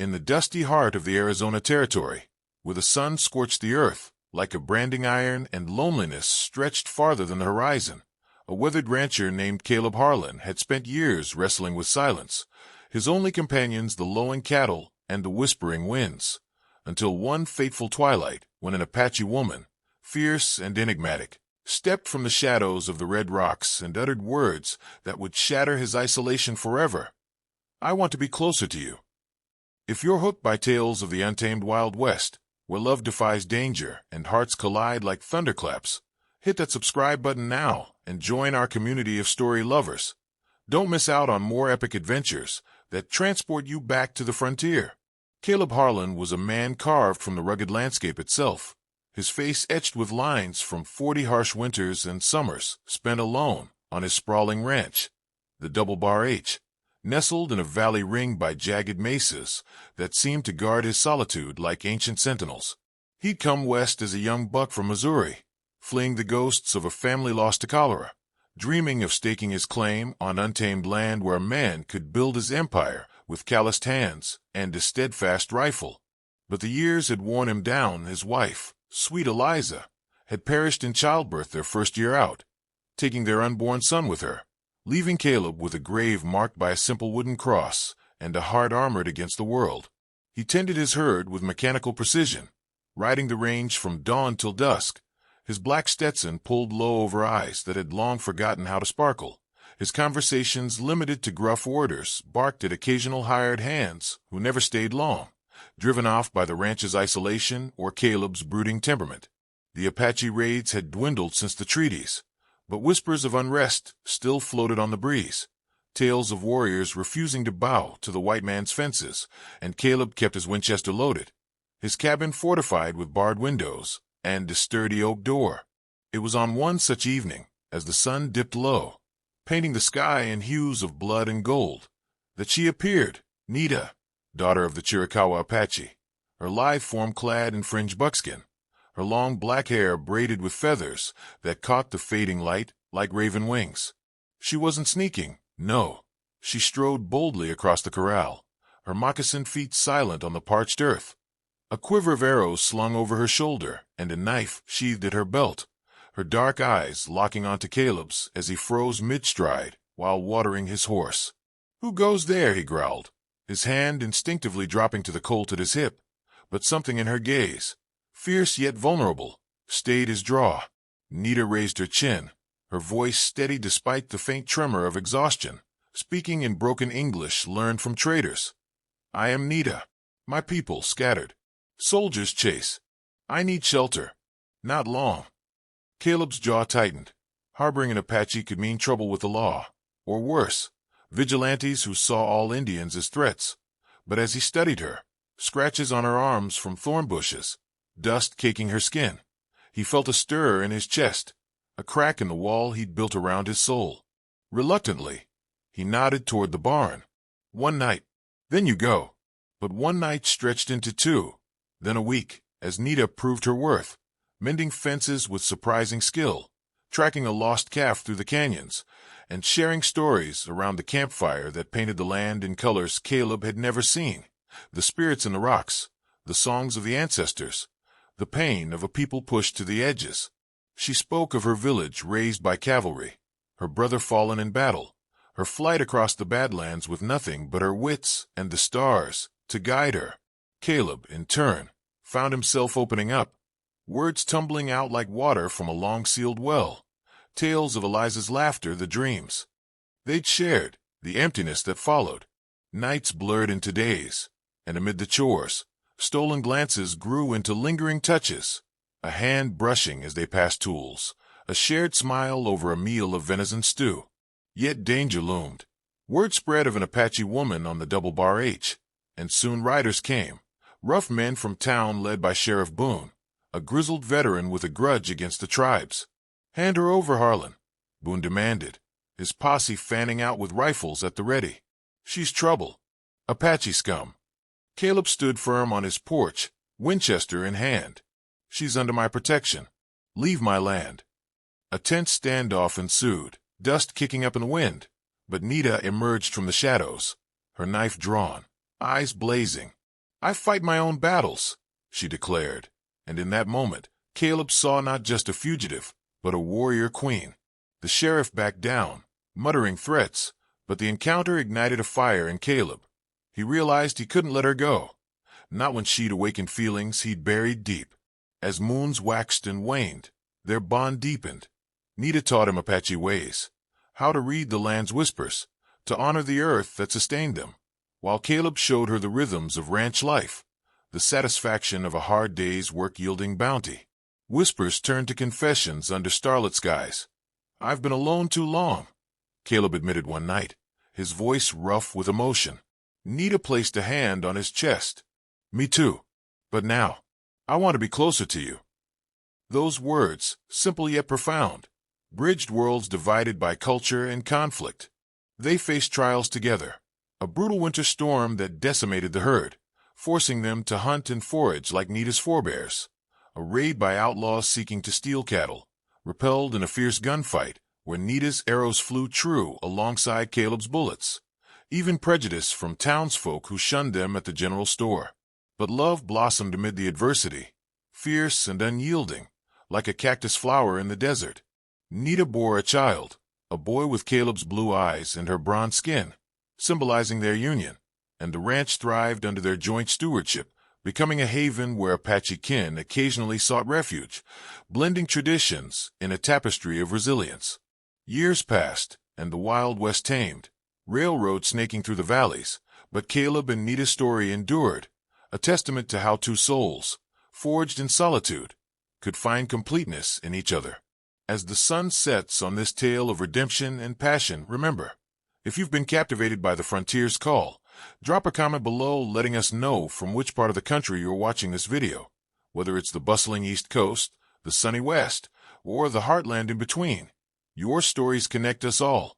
in the dusty heart of the Arizona Territory, where the sun scorched the earth like a branding iron and loneliness stretched farther than the horizon, a weathered rancher named Caleb Harlan had spent years wrestling with silence, his only companions the lowing cattle and the whispering winds, until one fateful twilight when an Apache woman, fierce and enigmatic, stepped from the shadows of the red rocks and uttered words that would shatter his isolation forever. "I want to be closer to you." If you're hooked by tales of the untamed Wild West, where love defies danger and hearts collide like thunderclaps, hit that subscribe button now and join our community of story lovers. Don't miss out on more epic adventures that transport you back to the frontier. Caleb Harlan was a man carved from the rugged landscape itself, his face etched with lines from 40 harsh winters and summers spent alone on his sprawling ranch, the Double Bar H, nestled in a valley ringed by jagged mesas that seemed to guard his solitude like ancient sentinels. He'd come west as a young buck from Missouri, fleeing the ghosts of a family lost to cholera, dreaming of staking his claim on untamed land where a man could build his empire with calloused hands and a steadfast rifle. But the years had worn him down. His wife, sweet Eliza, had perished in childbirth their first year out, taking their unborn son with her, leaving Caleb with a grave marked by a simple wooden cross and a heart armored against the world. He tended his herd with mechanical precision, riding the range from dawn till dusk, his black Stetson pulled low over eyes that had long forgotten how to sparkle, his conversations limited to gruff orders barked at occasional hired hands who never stayed long, driven off by the ranch's isolation or Caleb's brooding temperament. The Apache raids had dwindled since the treaties, but whispers of unrest still floated on the breeze, tales of warriors refusing to bow to the white man's fences, and Caleb kept his Winchester loaded, his cabin fortified with barred windows and a sturdy oak door. It was on one such evening, as the sun dipped low, painting the sky in hues of blood and gold, that she appeared, Nita, daughter of the Chiricahua Apache, her lithe form clad in fringed buckskin, her long black hair braided with feathers that caught the fading light like raven wings. She wasn't sneaking, no. She strode boldly across the corral, her moccasined feet silent on the parched earth, a quiver of arrows slung over her shoulder and a knife sheathed at her belt, her dark eyes locking onto Caleb's as he froze mid-stride while watering his horse. "Who goes there?" he growled, his hand instinctively dropping to the colt at his hip, but something in her gaze, fierce yet vulnerable, stayed his draw. Nita raised her chin, her voice steady despite the faint tremor of exhaustion, speaking in broken English learned from traders. "I am Nita. My people scattered. Soldiers chase. I need shelter. Not long." Caleb's jaw tightened. Harboring an Apache could mean trouble with the law, or worse, vigilantes who saw all Indians as threats. But as he studied her, scratches on her arms from thorn bushes, dust caking her skin, he felt a stir in his chest, a crack in the wall he'd built around his soul. Reluctantly, he nodded toward the barn. "One night. Then you go." But one night stretched into two, then a week, as Nita proved her worth, mending fences with surprising skill, tracking a lost calf through the canyons, and sharing stories around the campfire that painted the land in colors Caleb had never seen, the spirits in the rocks, the songs of the ancestors, the pain of a people pushed to the edges. She spoke of her village razed by cavalry, her brother fallen in battle, her flight across the Badlands with nothing but her wits and the stars to guide her. Caleb, in turn, found himself opening up, words tumbling out like water from a long-sealed well, tales of Eliza's laughter, the dreams they'd shared, the emptiness that followed. Nights blurred into days, and amid the chores, stolen glances grew into lingering touches, a hand brushing as they passed tools, a shared smile over a meal of venison stew. Yet danger loomed. Word spread of an Apache woman on the Double Bar H, and soon riders came, rough men from town led by Sheriff Boone, a grizzled veteran with a grudge against the tribes. "Hand her over, Harlan," Boone demanded, his posse fanning out with rifles at the ready. "She's trouble. Apache scum." Caleb stood firm on his porch, Winchester in hand. "She's under my protection. Leave my land." A tense standoff ensued, dust kicking up in the wind, but Nita emerged from the shadows, her knife drawn, eyes blazing. "I fight my own battles," she declared, and in that moment, Caleb saw not just a fugitive, but a warrior queen. The sheriff backed down, muttering threats, but the encounter ignited a fire in Caleb. He realized he couldn't let her go, not when she'd awakened feelings he'd buried deep. As moons waxed and waned, their bond deepened. Nita taught him Apache ways, how to read the land's whispers, to honor the earth that sustained them, while Caleb showed her the rhythms of ranch life, the satisfaction of a hard day's work yielding bounty. Whispers turned to confessions under starlit skies. "I've been alone too long," Caleb admitted one night, his voice rough with emotion. Nita placed a hand on his chest. "Me too. But now, I want to be closer to you." Those words, simple yet profound, bridged worlds divided by culture and conflict. They faced trials together, a brutal winter storm that decimated the herd, forcing them to hunt and forage like Nita's forebears. A raid by outlaws seeking to steal cattle, repelled in a fierce gunfight where Nita's arrows flew true alongside Caleb's bullets. Even prejudice from townsfolk who shunned them at the general store. But love blossomed amid the adversity, fierce and unyielding, like a cactus flower in the desert. Nita bore a child, a boy with Caleb's blue eyes and her bronze skin, symbolizing their union, and the ranch thrived under their joint stewardship, becoming a haven where Apache kin occasionally sought refuge, blending traditions in a tapestry of resilience. Years passed, and the Wild West tamed, railroads snaking through the valleys, but Caleb and Nita's story endured, a testament to how two souls, forged in solitude, could find completeness in each other. As the sun sets on this tale of redemption and passion, remember, if you've been captivated by the frontier's call, drop a comment below letting us know from which part of the country you're watching this video, whether it's the bustling East Coast, the sunny West, or the heartland in between. Your stories connect us all,